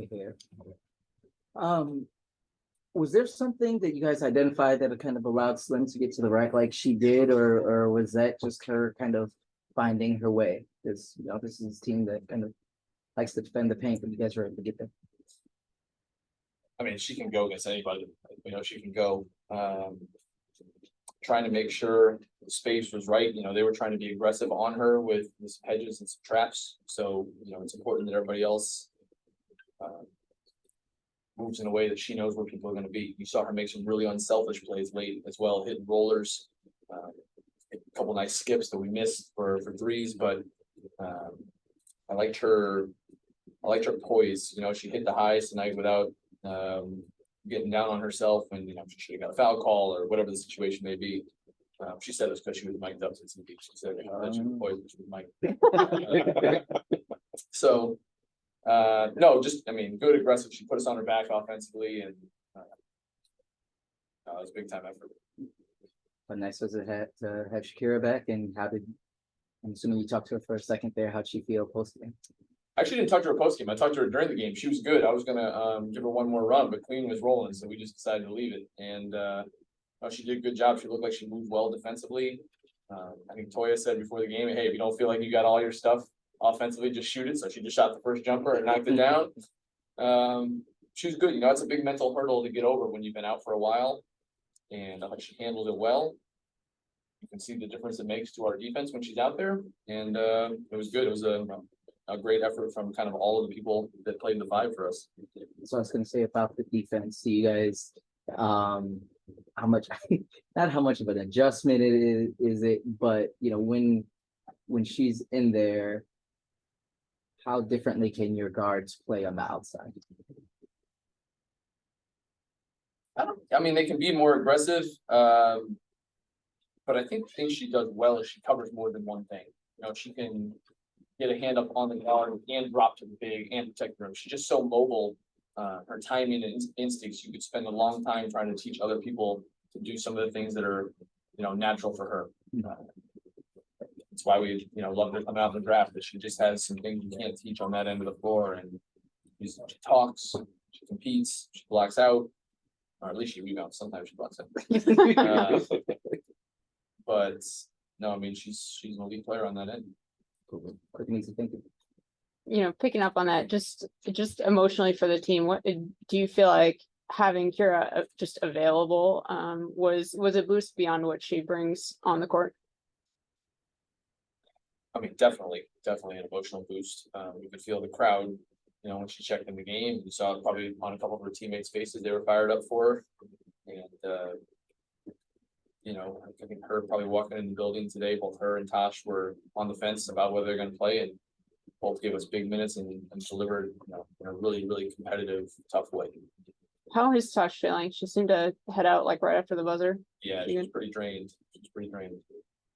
Here. Was there something that you guys identified that kind of allowed Slim to get to the rack like she did, or was that just her kind of finding her way? Because this is a team that kind of likes to defend the paint, but you guys were able to get there. I mean, she can go against anybody. She can go. Trying to make sure the space was right. They were trying to be aggressive on her with some hedges and some traps. So, it's important that everybody else moves in a way that she knows where people are going to be. You saw her make some really unselfish plays late as well, hitting rollers, a couple nice skips that we missed for threes, but I liked her poise. She hit the highest tonight without getting down on herself, and she should have got a foul call or whatever the situation may be. She said it was because she was mic'd up since she said that she was poised, she was mic'd. So no, good aggressive. She put us on her back offensively, and it was a big time effort. But nice was it to have Shakira back, and I'm assuming you talked to her for a second there. How'd she feel post game? I actually didn't talk to her post game. I talked to her during the game. She was good. I was gonna give her one more run, but Queen was rolling, so we just decided to leave it. And she did a good job. She looked like she moved well defensively. I think Toya said before the game, "Hey, if you don't feel like you got all your stuff offensively, just shoot it." So she just shot the first jumper and knocked it down. She was good. It's a big mental hurdle to get over when you've been out for a while, and I think she handled it well. You can see the difference it makes to our defense when she's out there, and it was good. It was a great effort from kind of all of the people that played the five for us. So I was going to say about the defense. So you guys, how much, not how much of an adjustment is it, but when she's in there, how differently can your guards play on the outside? They can be more aggressive, but I think the thing she does well is she covers more than one thing. She can get a hand up on the guard and drop to the big and protect the rim. She's just so mobile. Her timing and instincts, you could spend a long time trying to teach other people to do some of the things that are, natural for her. That's why we, loved her coming out in the draft, that she just has some things you can't teach on that end of the floor. And she talks, she competes, she blocks out, or at least she rebounds. Sometimes she blocks out. But no, she's an elite player on that end. Cool. Thank you. Picking up on that, just emotionally for the team, what do you feel like having Kira just available was a boost beyond what she brings on the court? Definitely an emotional boost. You could feel the crowd, when she checked in the game. You saw it probably on a couple of her teammates' faces. They were fired up for her. And I think her probably walking in the building today, both her and Tosh were on the fence about whether they're going to play, and both gave us big minutes and delivered, in a really, really competitive, tough way. How is Tosh feeling? She seemed to head out like right after the buzzer. Yeah, she was pretty drained. It's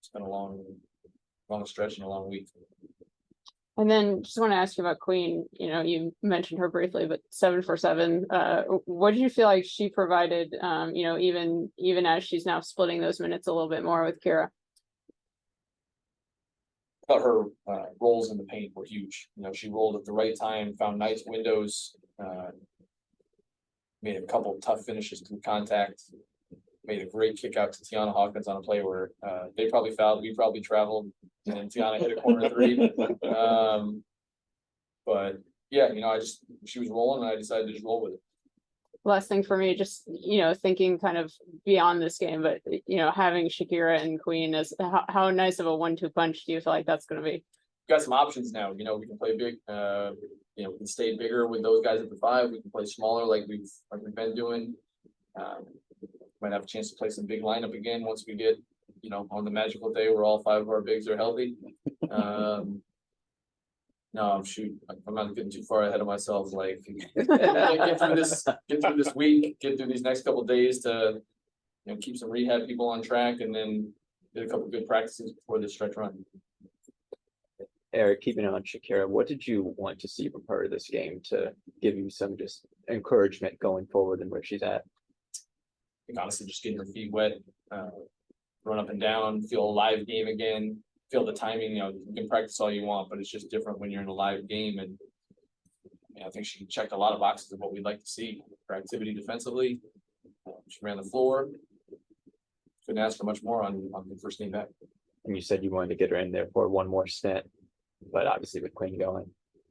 been a long stretch and a long week. And then just want to ask you about Queen. You mentioned her briefly, but 7 for 7. What did you feel like she provided? Even as she's now splitting those minutes a little bit more with Kira. I thought her rolls in the paint were huge. She rolled at the right time, found nice windows, made a couple of tough finishes through contact, made a great kick out to Tiana Hawkins on a play where they probably fouled, we probably traveled, and Tiana hit a corner three. But yeah, she was rolling, and I decided to just roll with it. Last thing for me, just thinking kind of beyond this game, but having Shakira and Queen as how nice of a 1-2 punch do you feel like that's going to be? We've got some options now. We can play big. We can stay bigger with those guys at the 5. We can play smaller like we've been doing. Might have a chance to play some big lineup again once we get on the magical day where all 5 of our bigs are healthy. No, shoot, I'm not getting too far ahead of myself. Like, get through this week, get through these next couple of days to, keep some rehab people on track, and then get a couple of good practices before this stretch run. Eric, keeping on Shakira, what did you want to see from her this game to give you some just encouragement going forward and where she's at? I think honestly, just getting her feet wet, run up and down, feel a live game again. Feel the timing. You can practice all you want, but it's just different when you're in a live game. And I think she checked a lot of boxes of what we'd like to see. Her activity defensively, she ran the floor. Couldn't ask for much more on the first game back. And you said you wanted to get her in there for one more stint, but obviously with Queen going,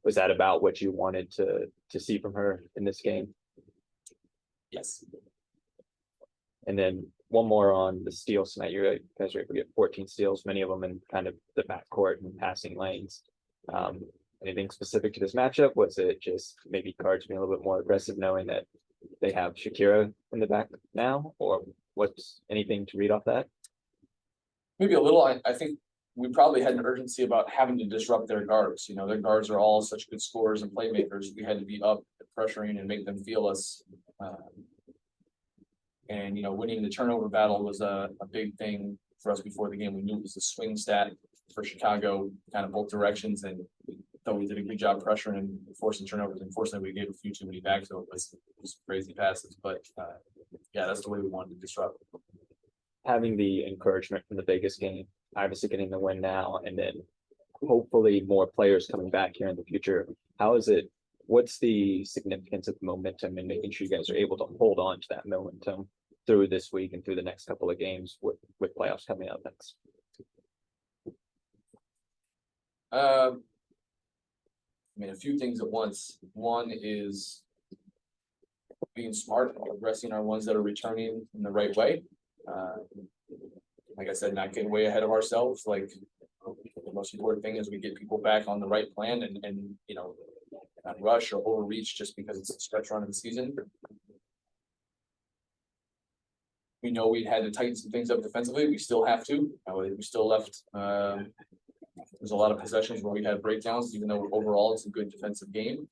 was that about what you wanted to see from her in this game? Yes. And then one more on the steals tonight. You guys were able to get 14 steals, many of them in kind of the backcourt and passing lanes. Anything specific to this matchup? Was it just maybe Cards being a little bit more aggressive, knowing that they have Shakira in the back now, or what's anything to read off that? Maybe a little. I think we probably had an urgency about having to disrupt their guards. You know, their guards are all such good scorers and playmakers. We had to be up pressuring and make them feel us. And, you know, winning the turnover battle was a big thing for us before the game. We knew it was a swing stat for Chicago, kind of both directions. And thought we did a good job pressuring and forcing turnovers. Unfortunately, we gave a few too many back, so it was crazy passes. But yeah, that's the way we wanted to disrupt. Having the encouragement from the Vegas game, obviously getting the win now, and then hopefully more players coming back here in the future. How is it? What's the significance of momentum and making sure you guys are able to hold on to that momentum through this week and through the next couple of games with playoffs coming up next? I mean, a few things at once. One is being smart, addressing our ones that are returning in the right way. Like I said, not getting way ahead of ourselves. Like, the most important thing is we get people back on the right plan and you know, not rush or overreach just because it's a stretch run of the season. We know we had to tighten some things up defensively. We still have to. We still left. There's a lot of possessions where we had breakdowns, even though overall it's a good defensive game.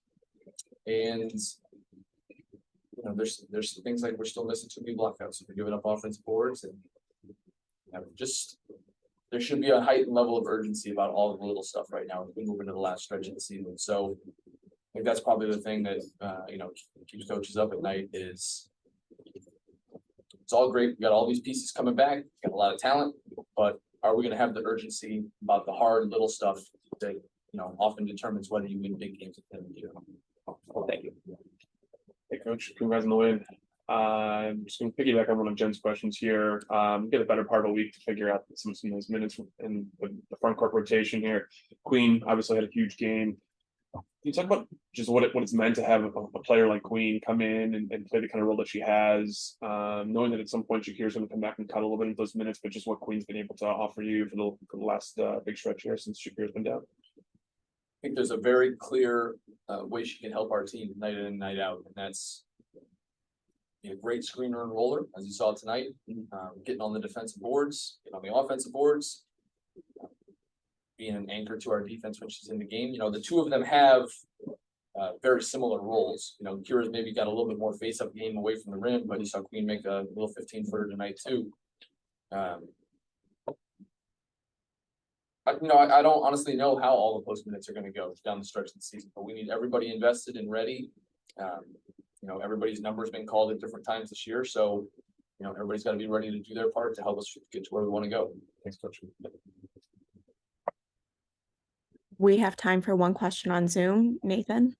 And you know, there's things like we're still missing too many blockouts. We're giving up offensive boards, and just there should be a heightened level of urgency about all of the little stuff right now as we move into the last stretch of the season. So I think that's probably the thing that you know, keeps coaches up at night. Is it's all great. We got all these pieces coming back, got a lot of talent, but are we going to have the urgency about the hard little stuff that, you know, often determines whether you win big games at the end of the year? Well, thank you. Hey, Coach, congrats on the win. I'm just going to piggyback on one of Jen's questions here. Get a better part of a week to figure out some of those minutes in the front court rotation here. Queen obviously had a huge game. Can you talk about just what it's meant to have a player like Queen come in and play the kind of role that she has, knowing that at some point Shakira's going to come back and cut a little bit of those minutes, but just what Queen's been able to offer you for the last big stretch here since Shakira's been down? I think there's a very clear way she can help our team night in and night out, and that's a great screener and roller, as you saw tonight, getting on the defensive boards, getting on the offensive boards, being an anchor to our defense when she's in the game. You know, the two of them have very similar roles. You know, Kira's maybe got a little bit more face-up game away from the rim, but you saw Queen make a little 15-footer tonight too. I don't honestly know how all the post minutes are going to go down the stretch of the season, but we need everybody invested and ready. You know, everybody's number's been called at different times this year, so you know, everybody's got to be ready to do their part to help us get to where we want to go. Thanks, Coach. We have time for one question on Zoom. Nathan?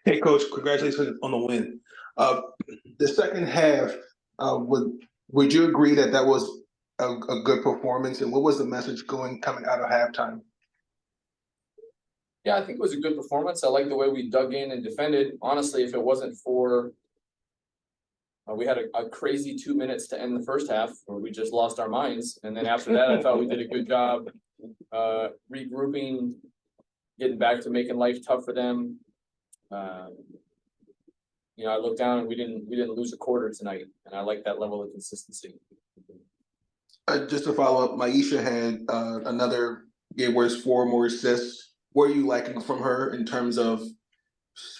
Hey, Coach, congratulations on the win. The second half, would you agree that was a good performance? And what was the message coming out of halftime? Yeah, I think it was a good performance. I like the way we dug in and defended. Honestly, if it wasn't for we had a crazy 2 minutes to end the first half where we just lost our minds. And then after that, I thought we did a good job regrouping, getting back to making life tough for them. You know, I looked down and we didn't lose a quarter tonight, and I like that level of consistency. Just to follow up, Maisha had another game where it's 4 more assists. What are you liking from her in terms of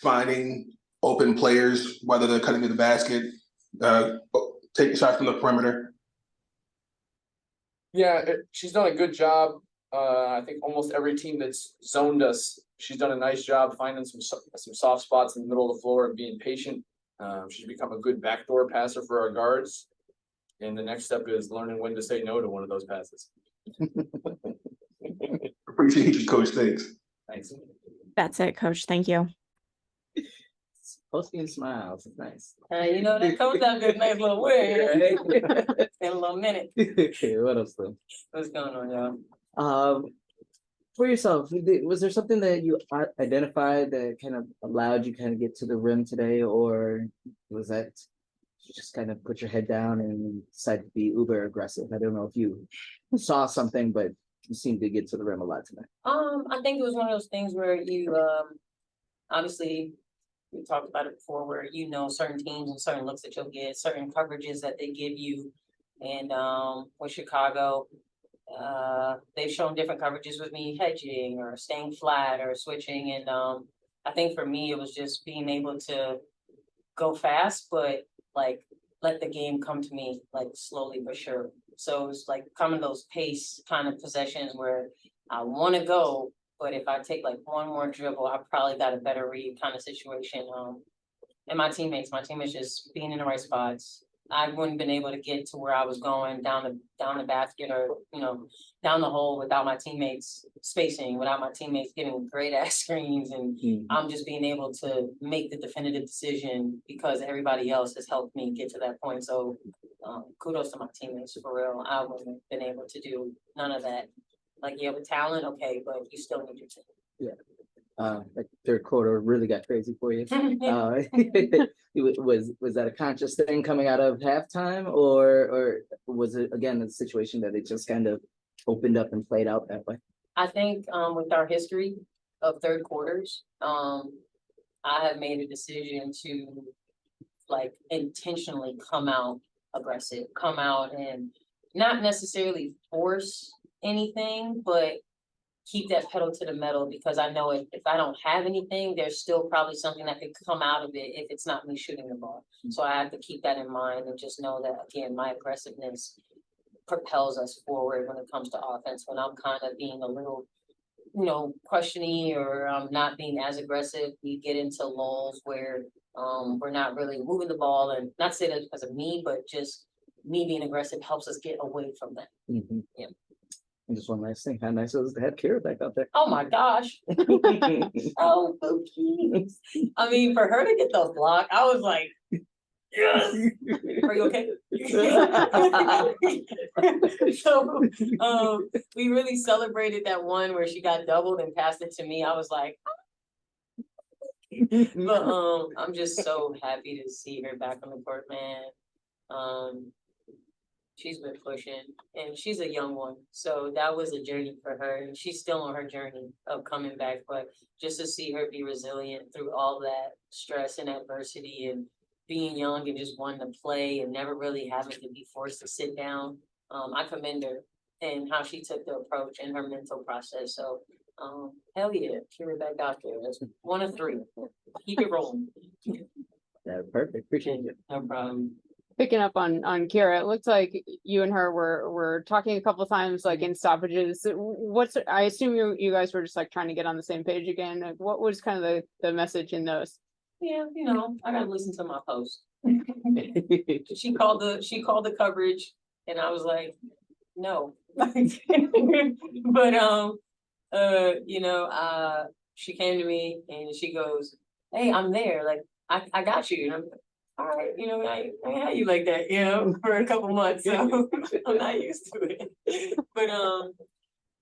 finding open players, whether they're cutting to the basket, taking shots from the perimeter? Yeah, she's done a good job. I think almost every team that's zoned us, she's done a nice job finding some soft spots in the middle of the floor and being patient. She's become a good backdoor passer for our guards. And the next step is learning when to say no to one of those passes. Appreciate you, Coach. Thanks. Thanks. That's it, coach. Thank you. Posting smiles, it's nice. You know, that comes out this nice little win in a little minute. What else though? What's going on, y'all? For yourself, was there something that you identified that kind of allowed you kind of get to the rim today, or was that you just kind of put your head down and decided to be uber aggressive? I don't know if you saw something, but you seemed to get to the rim a lot tonight. I think it was one of those things where you obviously we talked about it before, where you know certain teams and certain looks that you'll get, certain coverages that they give you, and with Chicago, they've shown different coverages with me hedging or staying flat or switching, and I think for me it was just being able to go fast, but like let the game come to me like slowly but sure. So it was like coming those pace kind of possessions where I want to go, but if I take like one more dribble, I probably got a better read kind of situation. And my teammates just being in the right spots. I wouldn't have been able to get to where I was going down the basket or, you know, down the hole without my teammates spacing, without my teammates giving great ass screens. And I'm just being able to make the definitive decision because everybody else has helped me get to that point. So kudos to my teammates for real. I wouldn't have been able to do none of that. Like, you have a talent, okay, but you still need your team. Yeah. Like third quarter really got crazy for you. Was that a conscious thing coming out of halftime, or was it again a situation that it just kind of opened up and played out that way? I think with our history of third quarters, I have made a decision to like intentionally come out aggressive, come out and not necessarily force anything, but keep that pedal to the metal, because I know if I don't have anything, there's still probably something that could come out of it if it's not me shooting the ball. So I have to keep that in mind and just know that, again, my aggressiveness propels us forward when it comes to offense. When I'm kind of being a little, you know, questiony or I'm not being as aggressive, we get into lulls where we're not really moving the ball, and not say that because of me, but just me being aggressive helps us get away from that. Yeah. And just one last thing, how nice was to have Kira back out there? Oh my gosh. Oh, Pookie. I mean, for her to get the block, I was like, yes. Are you okay? So we really celebrated that one where she got doubled and passed it to me. I was like, but I'm just so happy to see her back on the court, man. She's been pushing, and she's a young one, so that was a journey for her, and she's still on her journey of coming back. But just to see her be resilient through all that stress and adversity, and being young and just wanting to play and never really having to be forced to sit down, I commend her and how she took the approach and her mental process. So hell yeah, Kira back out there. That's 1 of 3. Keep it rolling. Yeah, perfect. Appreciate it. No problem. Picking up on Kira, it looks like you and her were talking a couple of times, like in stoppages. I assume you guys were just like trying to get on the same page again. Like, what was kind of the message in those? Yeah, you know, I gotta listen to my post. She called the coverage, and I was like, no. But you know, she came to me and she goes, hey, I'm there. Like, I got you. And I'm like, all right, you know, I had you like that, you know, for a couple months, so I'm not used to it. But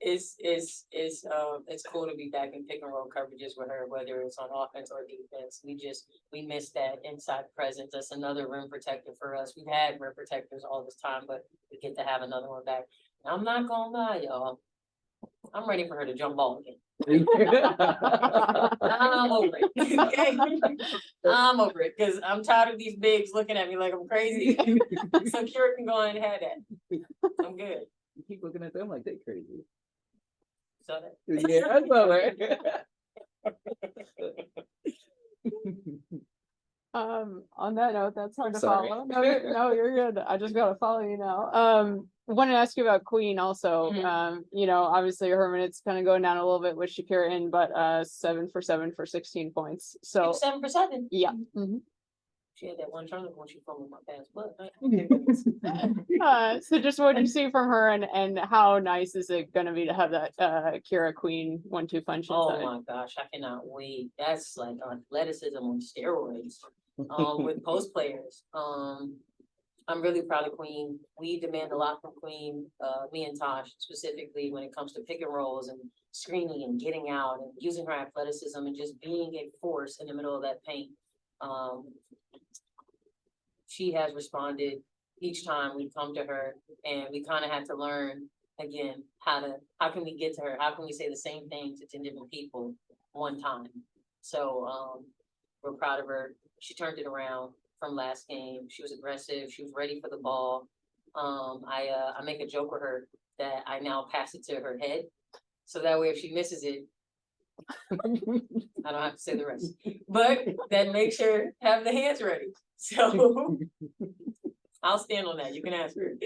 it's cool to be back in pick and roll coverages with her, whether it's on offense or defense. We miss that inside presence. That's another rim protector for us. We've had rim protectors all this time, but we get to have another one back. I'm not gonna lie, y'all. I'm ready for her to jump ball again. I'm over it. Okay? I'm over it because I'm tired of these bigs looking at me like I'm crazy. So Kira can go on and have that. I'm good. You keep looking at them like they crazy. So Yeah, I saw that. On that note, that's hard to Sorry. follow. No, you're good. I just gotta follow you now. Wanted to ask you about Queen also. You know, obviously her minutes kind of going down a little bit with Shakira in, but 7 for 7 for 16 points. So 7 for 7. yeah. She had that one turnover when she fumbled my pass, but. So just what you see from her and how nice is it gonna be to have that Kira Queen 1-2 punch Oh inside? my gosh, I cannot wait. That's like athleticism on steroids, with post players. I'm really proud of Queen. We demand a lot from Queen, me and Tosh specifically when it comes to pick and rolls and screening and getting out and using her athleticism and just being a force in the middle of that paint. She has responded each time we come to her, and we kind of had to learn again how can we get to her? How can we say the same thing to 10 different people one time? So we're proud of her. She turned it around from last game. She was aggressive. She was ready for the ball. I make a joke with her that I now pass it to her head, so that way if she misses it, I don't have to say the rest. But that makes her have the hands ready. So I'll stand on that. You can ask her.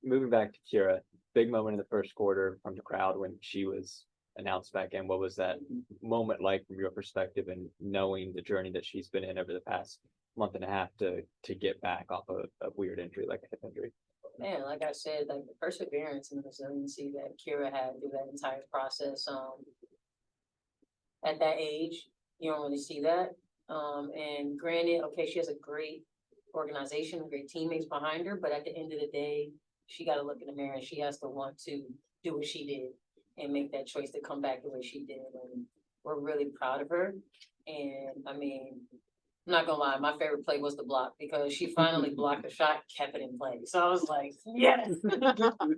Moving back to Kira, big moment in the first quarter from the crowd when she was announced back in. What was that moment like from your perspective, and knowing the journey that she's been in over the past month and a half to get back off a weird injury like a hip injury? Man, like I said, like the perseverance and the resiliency that Kira had through that entire process. At that age, you don't really see that. And granted, okay, she has a great organization, great teammates behind her, but at the end of the day, she got to look in the mirror and she has to want to do what she did and make that choice to come back the way she did. And we're really proud of her. And I mean, I'm not gonna lie, my favorite play was the block because she finally blocked the shot, kept it in play. So I was like, yes,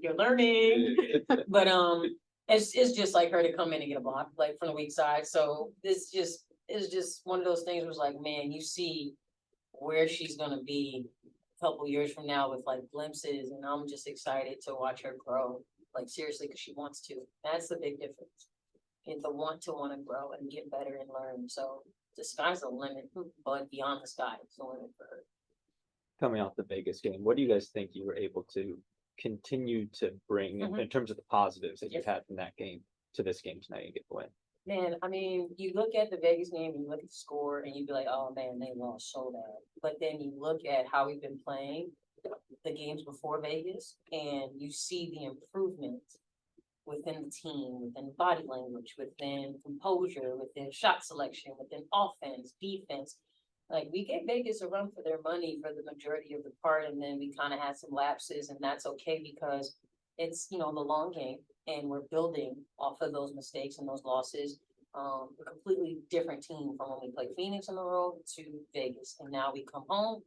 you're learning. But it's just like her to come in and get a block, like from the weak side. So this just is just one of those things where it's like, man, you see where she's gonna be a couple years from now with like glimpses, and I'm just excited to watch her grow, like seriously, because she wants to. That's the big difference. And the want to grow and get better and learn. So the sky's the limit, but beyond the sky is the limit for her. Coming off the Vegas game, what do you guys think you were able to continue to bring in terms of the positives that you've had from that game to this game tonight and get the win? Man, I mean, you look at the Vegas game and you look at the score and you'd be like, oh man, they lost so bad. But then you look at how we've been playing the games before Vegas and you see the improvement within the team, within body language, within composure, within shot selection, within offense, defense. Like we gave Vegas a run for their money for the majority of the part, and then we kind of had some lapses, and that's okay because it's, you know, the long game and we're building off of those mistakes and those losses. A completely different team from when we played Phoenix on the road to Vegas. And now we come home,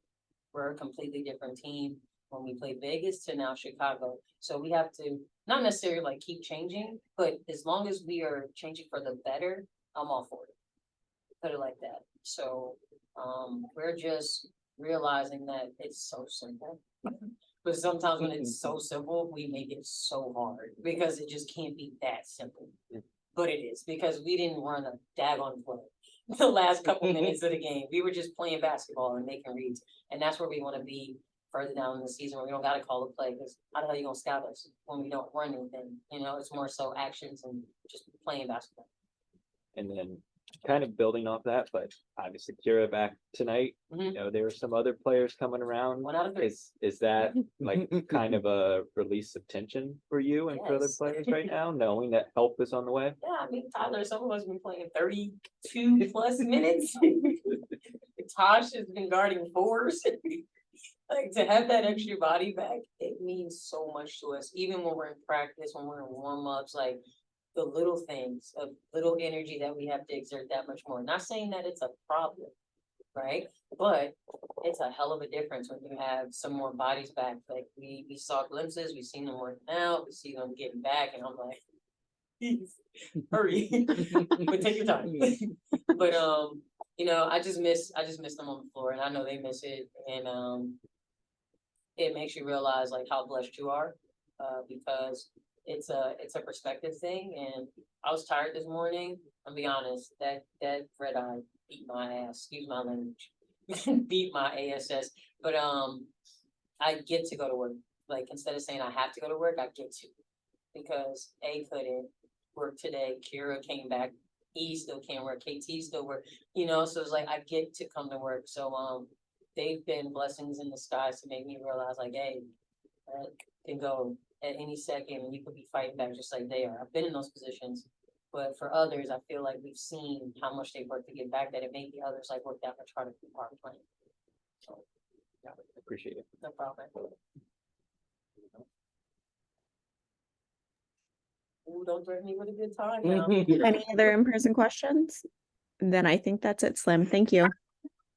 we're a completely different team when we played Vegas to now Chicago. So we have to not necessarily like keep changing, but as long as we are changing for the better, I'm all for it. Put it like that. So we're just realizing that it's so simple. But sometimes when it's so simple, we make it so hard because it just can't be that simple. But it is because we didn't run a daggone play the last couple minutes of the game. We were just playing basketball and making reads. And that's where we want to be further down in the season where we don't got to call a play because how the hell are you going to scout us when we don't run anything? You know, it's more so actions and just playing basketball. And then kind of building off that, but obviously Kira back tonight. You know, there were some other players coming around. 1 out of 3. Is that like kind of a release of tension for you and for other Yes. players right now, knowing that help is on the way? Yeah, I mean, Tyler, some of us have been playing 32 plus minutes. Tosh has been guarding 4s. Like to have that extra body back, it means so much to us. Even when we're in practice, when we're in warm-ups, like the little things of little energy that we have to exert that much more. Not saying that it's a problem, right? But it's a hell of a difference when you have some more bodies back. Like we saw glimpses, we've seen them working out, we see them getting back, and I'm like, please hurry, but take your time. But you know, I just miss them on the floor, and I know they miss it, and it makes you realize like how blessed you are, because it's a perspective thing. And I was tired this morning. I'll be honest, that red eye beat my ass. Excuse my language, beat my ass. But I get to go to work. Like instead of saying I have to go to work, I get to, because A couldn't work today. Kira came back he still can't work, KT still work, so it's like I get to come to work. So they've been blessings in disguise to make me realize like, hey, I can go at any second and you could be fighting back just like they are. I've been in those positions. But for others, I feel like we've seen how much they work to get back that it made the others like work that much harder to be part of playing. So Yeah, appreciate it. no problem. Ooh, don't threaten me with a good time now. Any other in-person questions? Then I think that's it, Slim. Thank you.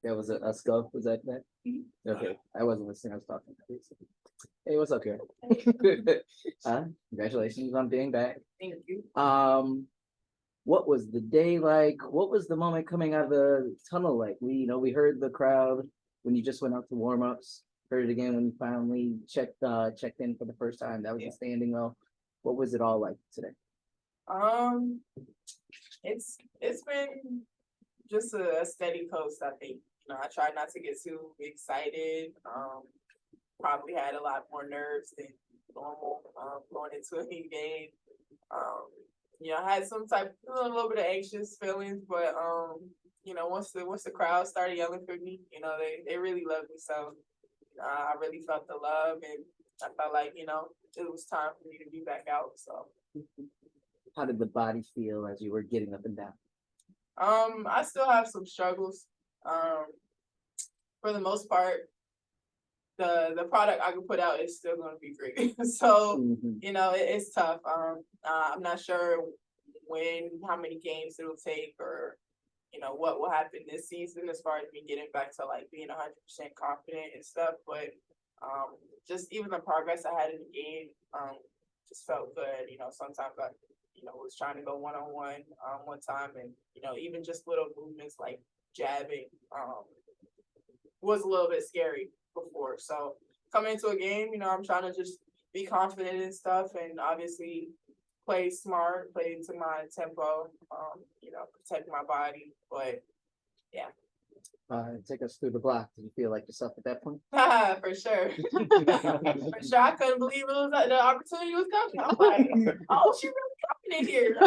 That was a scope, was that? Okay, I wasn't listening, I was talking. Hey, what's up, Karen? Congratulations on being back. Thank you. What was the day like? What was the moment coming out of the tunnel like? We heard the crowd when you just went out to warm-ups, heard it again when you finally checked in for the first time. That was a standing well. What was it all like today? It's been just a steady coast, I think. I tried not to get too excited. Probably had a lot more nerves than normal going into a new game. I had a little bit of anxious feelings, but once the crowd started yelling for me, they really loved me. So I really felt the love, and I felt like it was time for me to be back out. So How did the body feel as you were getting up and down? I still have some struggles. For the most part, the product I can put out is still going to be great. So it's tough. I'm not sure how many games it'll take, or what will happen this season as far as me getting back to like being 100% confident and stuff. But just even the progress I had in the game, just felt good. Sometimes I was trying to go one-on-one one time, and even just little movements like jabbing was a little bit scary before. So coming into a game, I'm trying to just be confident and stuff, and obviously play smart, play into my tempo, protect my body. But yeah. Take us through the block. Did you feel like yourself at that point? For sure. For sure. I couldn't believe the opportunity was coming. I'm like, oh, she really coming in here.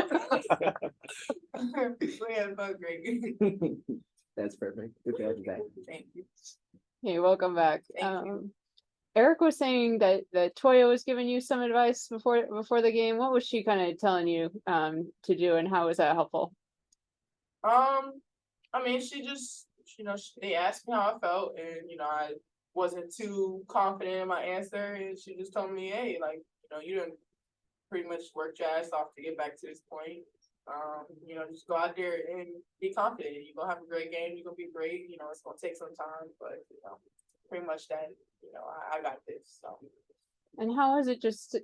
So yeah, it felt great. That's perfect. Good to have you back. Thank you. Hey, welcome back. Thank you. Eric was saying that Toya was giving you some advice before the game. What was she kind of telling you to do, and how was that helpful? I mean, they asked me how I felt, and I wasn't too confident in my answer, and she just told me, hey, like, you didn't pretty much work your ass off to get back to this point. Just go out there and be confident. You're gonna have a great game. You're gonna be great. It's gonna take some time, but pretty much that. I got this. So. And how is it just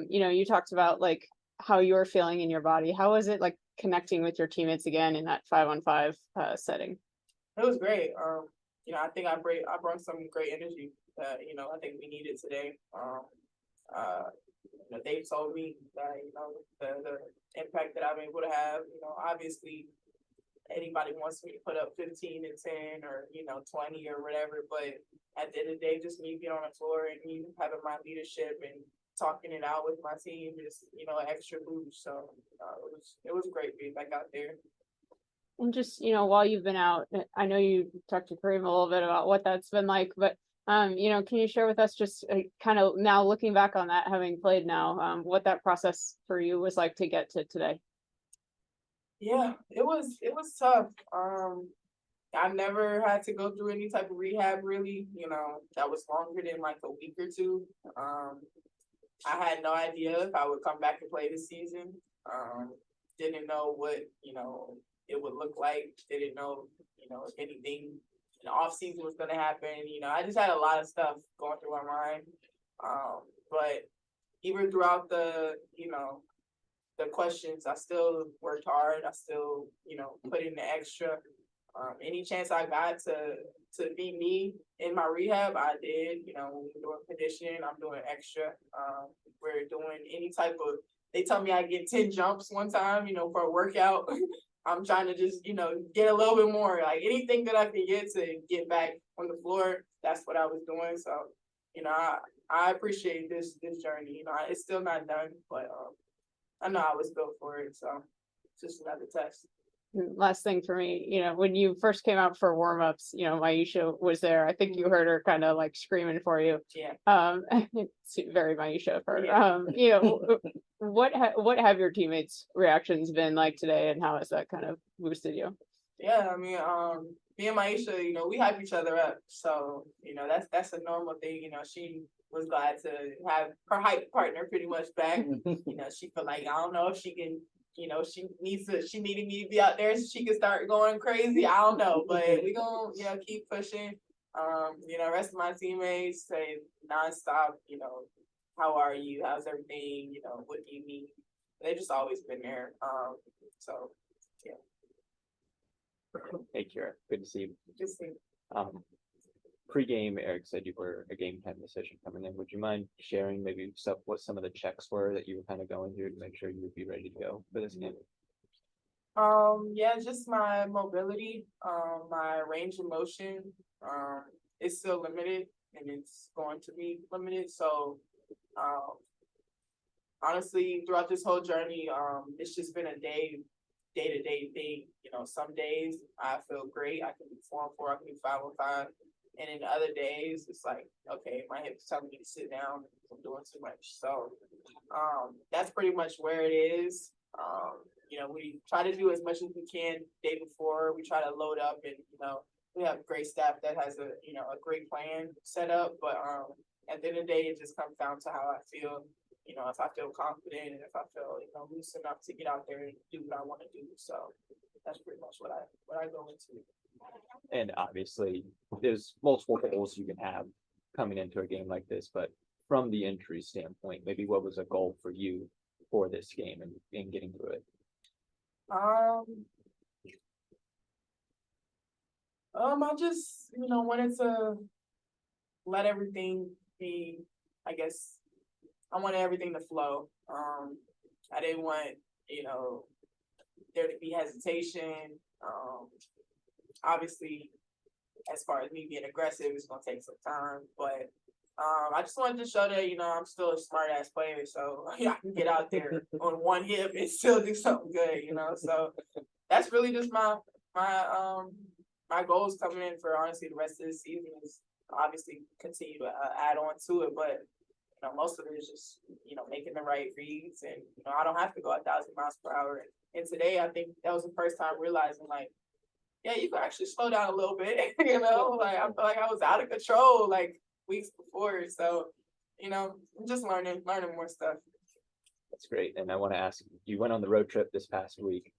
you talked about like how you're feeling in your body. How is it like connecting with your teammates again in that 5-on-5 setting? It was great. I think I brought some great energy that I think we needed today. They told me that the impact that I'm able to have. Obviously, anybody wants me to put up 15 and 10 or 20 or whatever, but at the end of the day, just me being on the floor and me having my leadership and talking it out with my team is an extra boost. So it was great being back out there. And just while you've been out, I know you talked to Kareem a little bit about what that's been like, but can you share with us just kind of now looking back on that, having played now, what that process for you was like to get to today? Yeah, it was tough. I've never had to go through any type of rehab really, that was longer than like a week or two. I had no idea if I would come back and play this season. Didn't know what, it would look like. Didn't know, if anything in the off season was gonna happen. I just had a lot of stuff going through my mind. But even throughout the questions, I still worked hard. I still, put in the extra. Any chance I got to be me in my rehab, I did. When we're doing conditioning, I'm doing extra. We're doing any type of. They tell me I get 10 jumps one time, for a workout. I'm trying to just, get a little bit more. Like anything that I can get to get back on the floor, that's what I was doing. So, I appreciate this journey. It's still not done, but I know I was built for it. So it's just another test. last thing for me, when you first came out for warmups, Maisha was there. I think you heard her kind of like screaming for you. Yeah. It's very Maisha of her. Yeah. What have your teammates' reactions been like today, and how has that kind of boosted you? Yeah, I mean, me and Maisha, we hype each other up. So, that's a normal thing. She was glad to have her hype partner pretty much back. She felt like, I don't know if she can, she needed me to be out there so she could start going crazy. I don't know, but we gonna, keep pushing. Rest of my teammates say nonstop, how are you? How's everything? What do you need? They've just always been there. So yeah. Hey, Kira, good to see you. Just think. Pre-game, Eric said you were a game time decision coming in. Would you mind sharing maybe what some of the checks were that you were kind of going through to make sure you would be ready to go for this game? Yeah, just my mobility, my range of motion, is still limited and it's going to be limited. So, honestly, throughout this whole journey, it's just been a day-to-day thing. Some days I feel great. I can do 4-on-4, I can do 5-on-5. And in other days, it's like, okay, my hips telling me to sit down. I'm doing too much. So, that's pretty much where it is. We try to do as much as we can day before. We try to load up and, we have great staff that has a great plan set up. But at the end of the day, it just comes down to how I feel. If I feel confident and if I feel, loose enough to get out there and do what I want to do. So that's pretty much what I go into. And obviously, there's multiple goals you can have coming into a game like this, but from the injury standpoint, maybe what was a goal for you for this game and getting through it? I just, wanted to let everything be, I guess, I wanted everything to flow. I didn't want, there to be hesitation. Obviously, as far as me being aggressive, it's gonna take some time, but I just wanted to show that, I'm still a smart ass player, so I can get out there on one hip and still do something good, So that's really just my goals coming in for honestly the rest of the season is obviously continue to add on to it, but most of it is just making the right reads, and I don't have to go 1,000 miles per hour. And today I think that was the first time realizing like, yeah, you can actually slow down a little bit. Like I feel like I was out of control like weeks before. So, I'm just learning more stuff. That's great. And I want to ask, you went on the road trip this past week.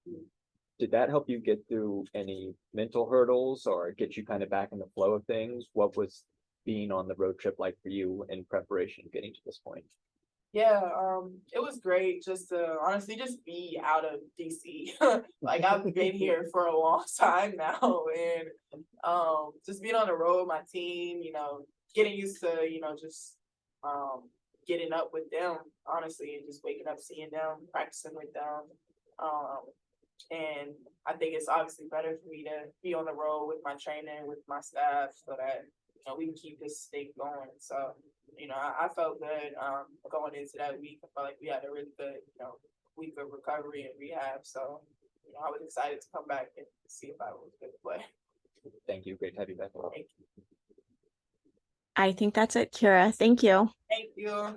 Did that help you get through any mental hurdles or get you kind of back in the flow of things? What was being on the road trip like for you in preparation getting to this point? Yeah, it was great just to honestly just be out of DC. Like I've been here for a long time now, and just being on the road with my team, getting used to, just getting up with them, honestly, and just waking up, seeing them, practicing with them. And I think it's obviously better for me to be on the road with my trainer, with my staff, so that we can keep this thing going. So, I felt good going into that week. I felt like we had a really good, week of recovery and rehab. So, I was excited to come back and see if I was good to play. Thank you. Great to have you back. Thank you. I think that's it, Kira. Thank you. Thank you.